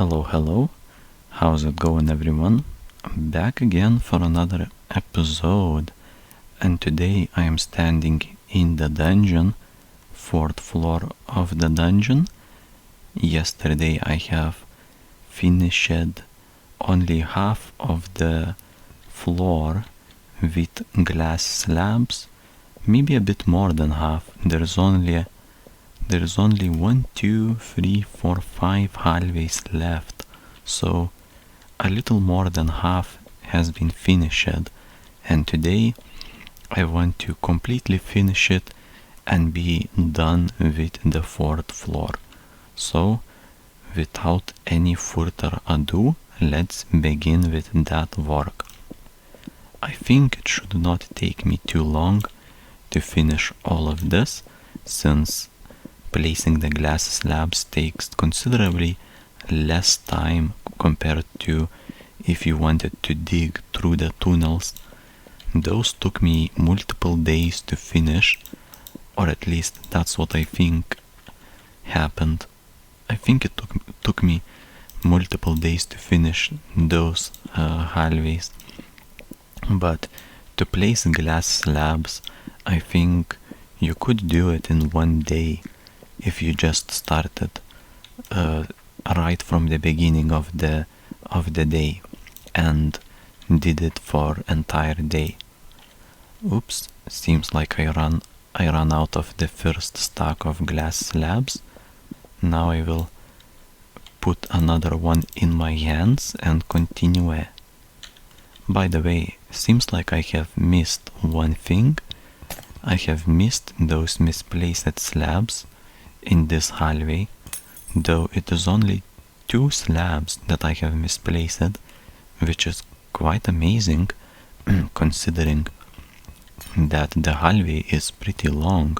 Hello, how's it going, everyone? I'm back again for another episode, and today I am standing in the dungeon, fourth floor of the dungeon. Yesterday I have finished only half of the floor with glass slabs, maybe a bit more than half. There's only 1, 2, 3, 4, 5 hallways left, so a little more than half has been finished, and today I want to completely finish it and be done with the fourth floor. So without any further ado, let's begin with that work. I think it should not take me too long to finish all of this, since placing the glass slabs takes considerably less time compared to if you wanted to dig through the tunnels. Those took me multiple days to finish, or at least that's what I think happened. I think it took me multiple days to finish those hallways. But to place glass slabs, I think you could do it in one day if you just started right from the beginning of the day and did it for entire day. Oops, seems like I ran out of the first stack of glass slabs. Now I will put another one in my hands and continue. By the way, seems like I have missed one thing. I have missed those misplaced slabs in this hallway, though it is only 2 slabs that I have misplaced, which is quite amazing considering that the hallway is pretty long.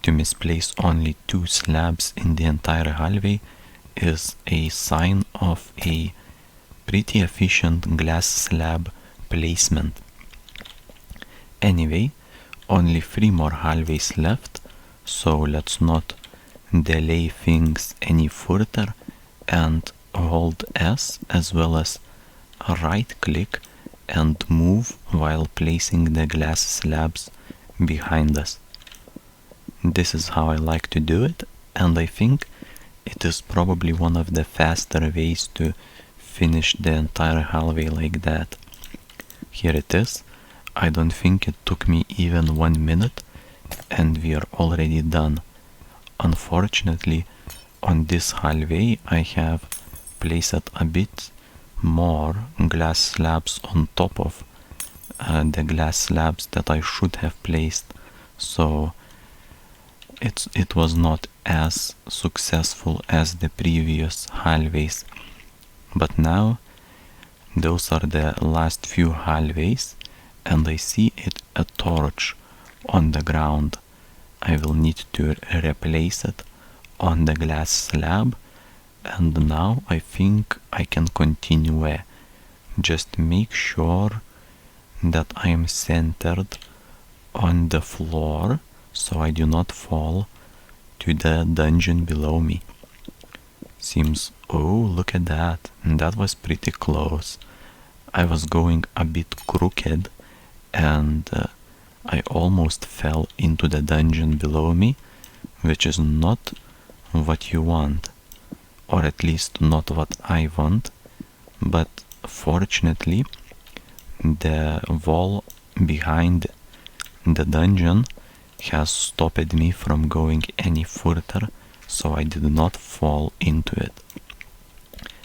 To misplace only 2 slabs in the entire hallway is a sign of a pretty efficient glass slab placement. Anyway, only 3 more hallways left, so let's not delay things any further and hold S as well as right click and move while placing the glass slabs behind us. This is how I like to do it, and I think it is probably one of the faster ways to finish the entire hallway like that. Here it is. I don't think it took me even 1 minute, and we are already done. Unfortunately, on this hallway I have placed a bit more glass slabs on top of the glass slabs that I should have placed, so it was not as successful as the previous hallways. But now those are the last few hallways, and I see a torch on the ground. I will need to replace it on the glass slab, and now I think I can continue. Just make sure that I am centered on the floor so I do not fall to the dungeon below me. Seems, oh, look at that, that was pretty close. I was going a bit crooked and I almost fell into the dungeon below me, which is not what you want, or at least not what I want, but fortunately the wall behind the dungeon has stopped me from going any further, so I did not fall into it.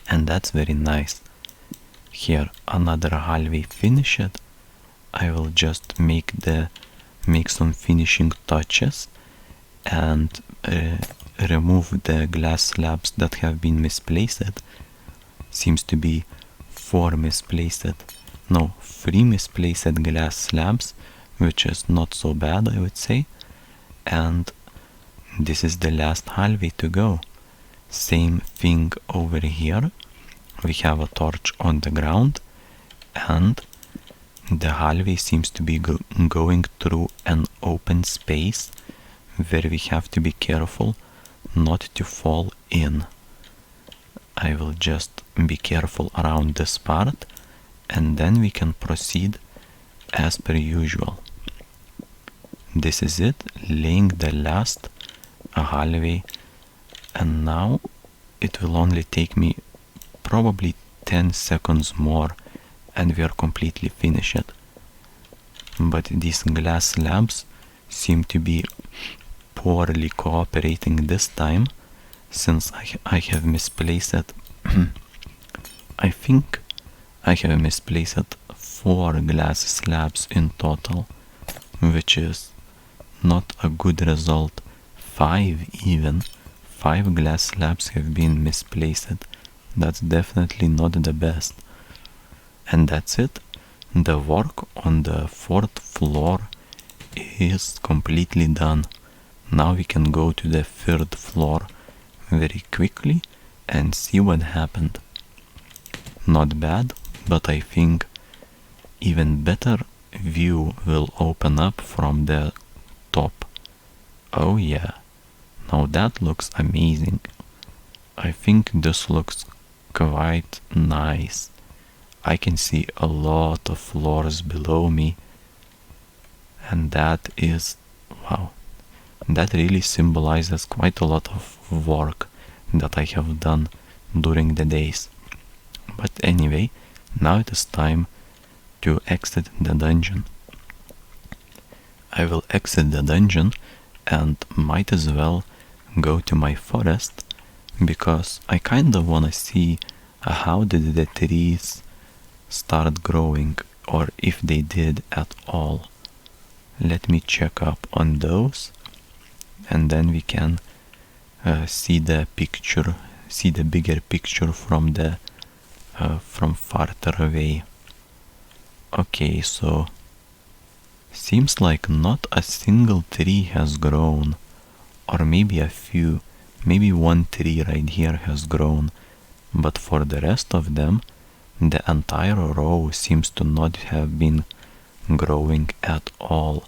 And that's very nice. Here another hallway finished. I will just make some finishing touches and remove the glass slabs that have been misplaced. Seems to be 3 misplaced glass slabs, which is not so bad, I would say. And this is the last hallway to go. Same thing over here. We have a torch on the ground, and the hallway seems to be going through an open space where we have to be careful not to fall in. I will just be careful around this part, and then we can proceed as per usual. This is it, laying the last hallway, and now it will only take me probably 10 seconds more and we are completely finished. But these glass slabs seem to be poorly cooperating this time, since I have misplaced I think I have misplaced 4 glass slabs in total, which is not a good result. 5 even. 5 glass slabs have been misplaced. That's definitely not the best. And that's it. The work on the 4th floor is completely done. Now we can go to the 3rd floor very quickly and see what happened. Not bad, but I think even better view will open up from the top. Oh yeah, now that looks amazing. I think this looks quite nice. I can see a lot of floors below me, and that is, wow, that really symbolizes quite a lot of work that I have done during the days. But anyway, now it is time to exit the dungeon. I will exit the dungeon and might as well go to my forest, because I kinda wanna see how did the trees start growing, or if they did at all. Let me check up on those, and then we can see the picture, see the bigger picture from the from farther away. Okay, so seems like not a single tree has grown, or maybe a few, maybe one tree right here has grown, but for the rest of them, the entire row seems to not have been growing at all.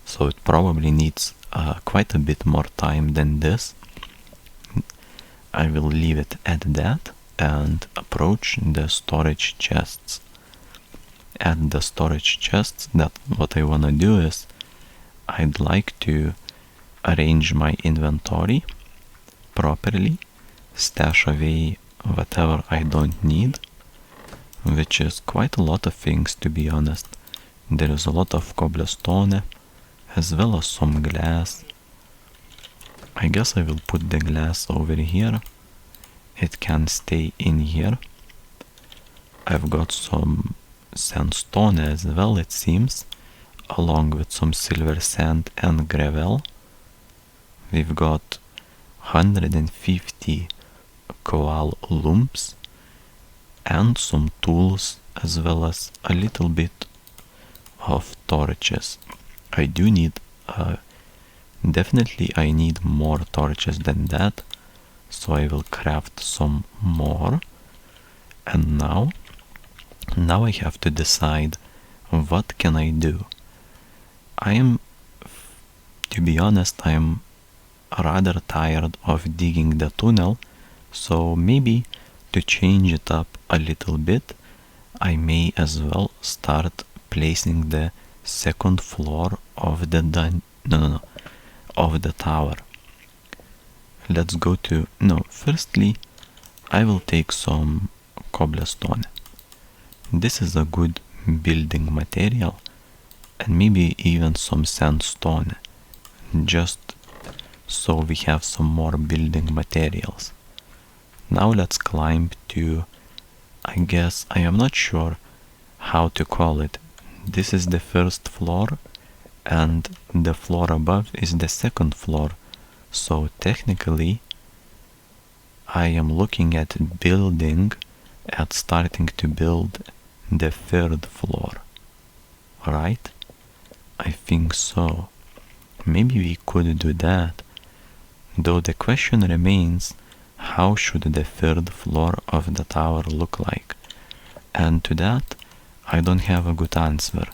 So it probably needs quite a bit more time than this. I will leave it at that and approach the storage chests. At the storage chests, that what I wanna do is I'd like to arrange my inventory properly, stash away whatever I don't need, which is quite a lot of things, to be honest. There is a lot of cobblestone, as well as some glass. I guess I will put the glass over here. It can stay in here. I've got some sandstone as well, it seems, along with some silver sand and gravel. We've got 150 coal lumps and some tools, as well as a little bit of torches. I do need, definitely I need more torches than that, so I will craft some more. And now I have to decide what can I do. To be honest, I am rather tired of digging the tunnel, so maybe to change it up a little bit, I may as well start placing the 2nd floor of the of the tower. Let's go to, firstly, I will take some cobblestone. This is a good building material, and maybe even some sandstone, just so we have some more building materials. Now let's climb to, I guess, I am not sure how to call it. This is the 1st floor, and the floor above is the 2nd floor. So technically, I am looking at starting to build the 3rd floor, right? I think so. Maybe we could do that, though the question remains, how should the 3rd floor of the tower look like? And to that, I don't have a good answer.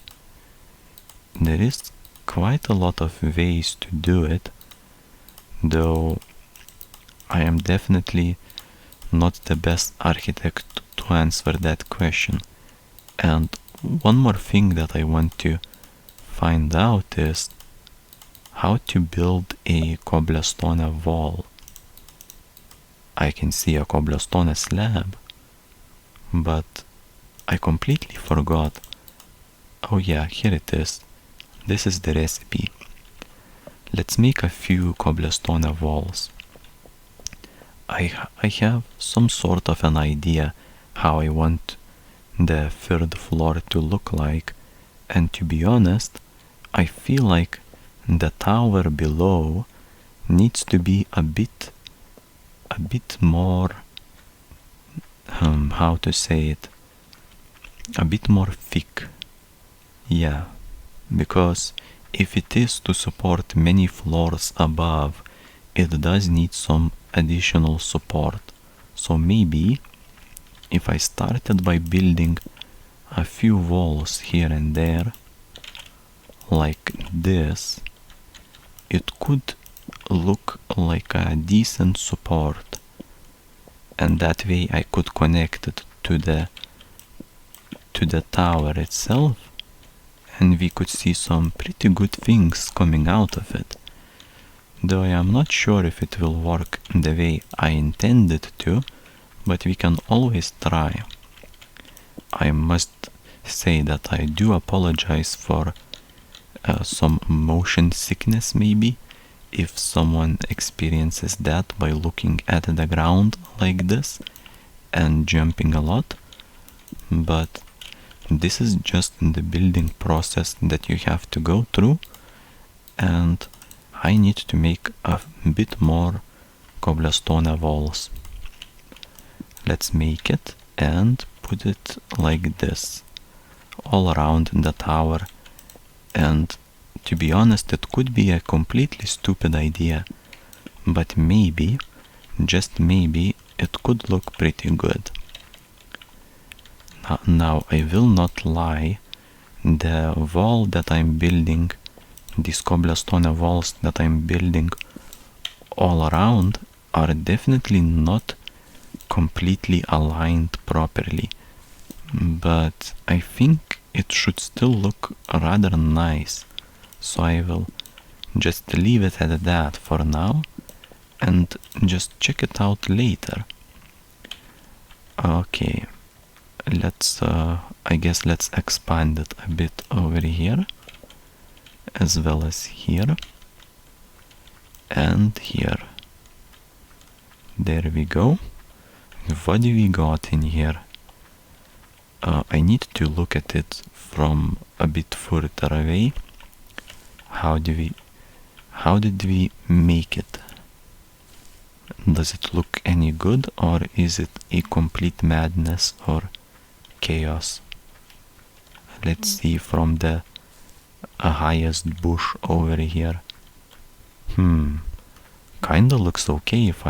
There is quite a lot of ways to do it, though I am definitely not the best architect to answer that question. And one more thing that I want to find out is how to build a cobblestone wall. I can see a cobblestone slab, but I completely forgot. Oh yeah, here it is. This is the recipe. Let's make a few cobblestone walls. I have some sort of an idea how I want the third floor to look like, and to be honest, I feel like the tower below needs to be a bit more, how to say it, a bit more thick. Yeah, because if it is to support many floors above, it does need some additional support. So maybe if I started by building a few walls here and there, like this, it could look like a decent support, and that way I could connect it to the tower itself, and we could see some pretty good things coming out of it. Though I am not sure if it will work the way I intended to, but we can always try. I must say that I do apologize for some motion sickness maybe, if someone experiences that by looking at the ground like this and jumping a lot, but this is just the building process that you have to go through, and I need to make a bit more cobblestone walls. Let's make it and put it like this, all around the tower. And to be honest, it could be a completely stupid idea, but maybe, just maybe, it could look pretty good. Now I will not lie, the wall that I'm building, these cobblestone walls that I'm building all around, are definitely not completely aligned properly, but I think it should still look rather nice, so I will just leave it at that for now and just check it out later. Okay, I guess let's expand it a bit over here, as well as here and here. There we go. What do we got in here? I need to look at it from a bit further away. How did we make it? Does it look any good, or is it a complete madness or chaos? Let's see from the highest bush over here. Kinda looks okay if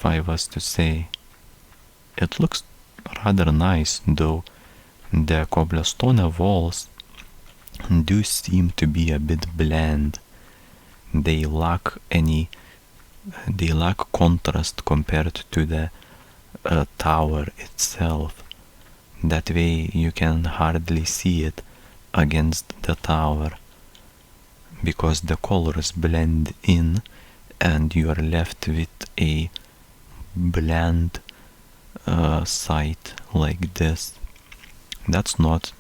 I was to say. It looks rather nice, though the cobblestone walls do seem to be a bit bland. They lack contrast compared to the tower itself. That way you can hardly see it against the tower, because the colors blend in and you are left with a bland sight like this. That's not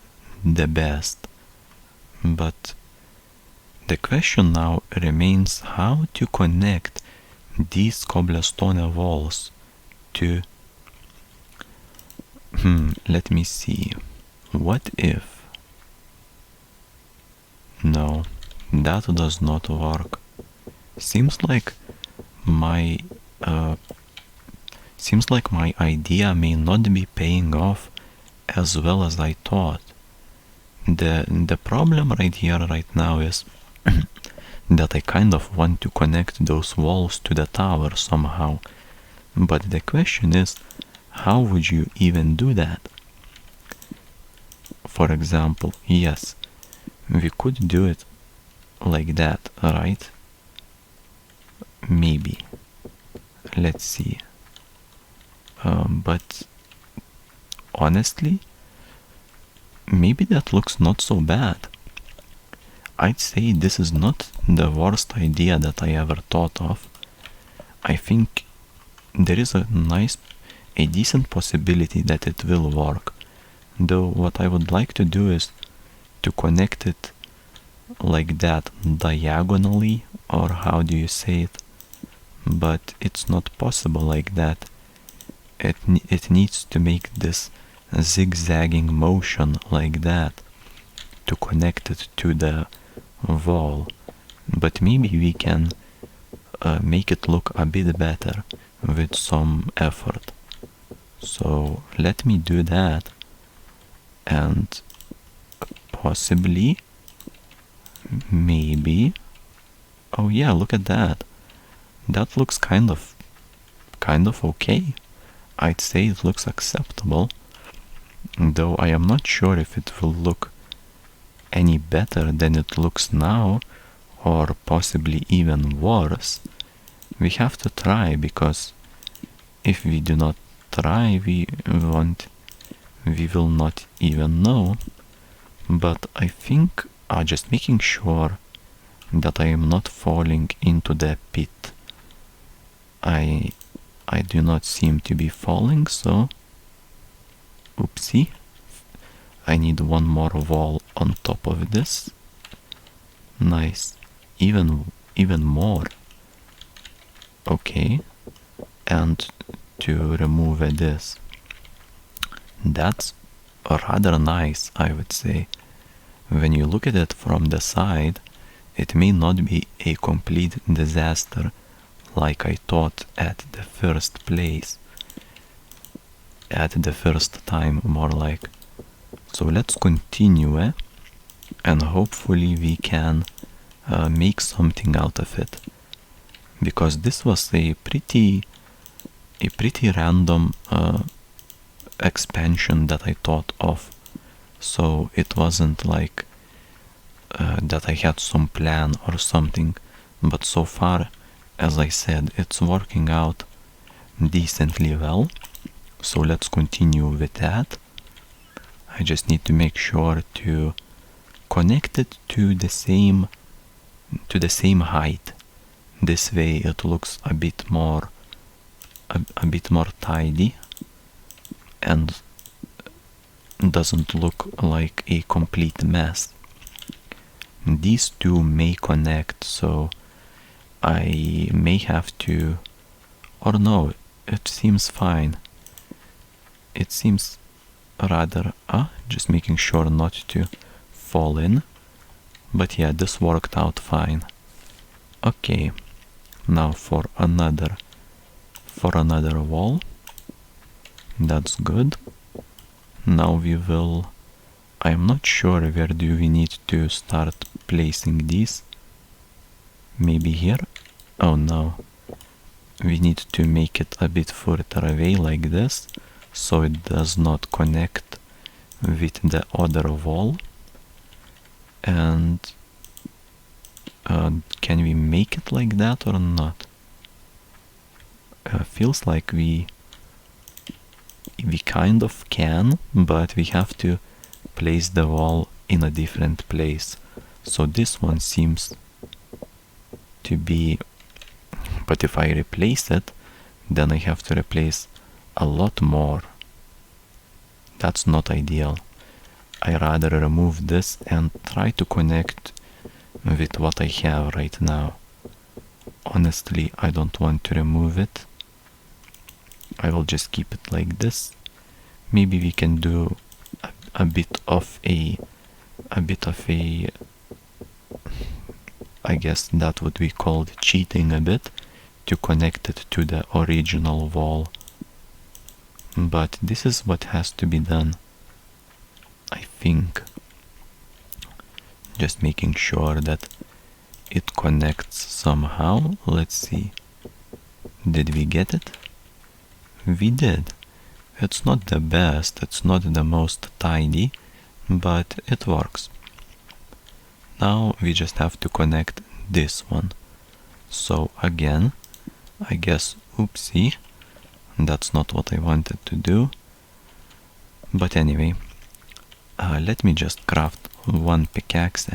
the best, but the question now remains how to connect these cobblestone walls to... let me see. What if... No, that does not work. Seems like my idea may not be paying off as well as I thought. The problem right here, right now, is that I kind of want to connect those walls to the tower somehow. But the question is, how would you even do that? For example, yes, we could do it like that, right? Maybe. let's see. But honestly, maybe that looks not so bad. I'd say this is not the worst idea that I ever thought of. I think there is a decent possibility that it will work. Though what I would like to do is to connect it like that diagonally, or how do you say it? But it's not possible like that. It needs to make this zigzagging motion like that to connect it to the wall. But maybe we can make it look a bit better with some effort. So let me do that, and possibly, maybe, oh yeah, look at that. That looks kind of okay. I'd say it looks acceptable, though I am not sure if it will look any better than it looks now, or possibly even worse. We have to try, because if we do not try, we will not even know. But I think just making sure that I am not falling into the pit. I do not seem to be falling, so oopsie. I need one more wall on top of this. Nice. Even more. Okay. And to remove this. That's rather nice, I would say. When you look at it from the side, it may not be a complete disaster like I thought at the first place. At the first time, more like. So let's continue, and hopefully we can make something out of it. Because this was a pretty random expansion that I thought of. So it wasn't like that I had some plan or something, but so far, as I said, it's working out decently well. So let's continue with that. I just need to make sure to connect it to the same height. This way it looks a bit more tidy and doesn't look like a complete mess. These two may connect, so I may have to, or no, it seems fine. It seems rather, just making sure not to fall in. But yeah, this worked out fine. Okay, now for another wall. That's good. Now we will, I'm not sure where do we need to start placing these. Maybe here? Oh no. We need to make it a bit further away like this, so it does not connect with the other wall. And can we make it like that or not? Feels like we kind of can, but we have to place the wall in a different place. So this one seems to be, but if I replace it, then I have to replace a lot more. That's not ideal. I rather remove this and try to connect with what I have right now. Honestly, I don't want to remove it. I will just keep it like this. Maybe we can do a bit of a I guess that would be called cheating a bit, to connect it to the original wall. But this is what has to be done, I think. Just making sure that it connects somehow. Let's see. Did we get it? We did. It's not the best, it's not the most tidy, but it works. Now we just have to connect this one. So again, I guess Oopsie, that's not what I wanted to do. But anyway, let me just craft one pickaxe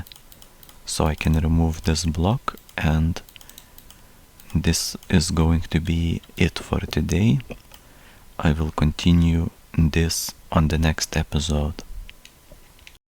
so I can remove this block, and this is going to be it for today. I will continue this on the next episode.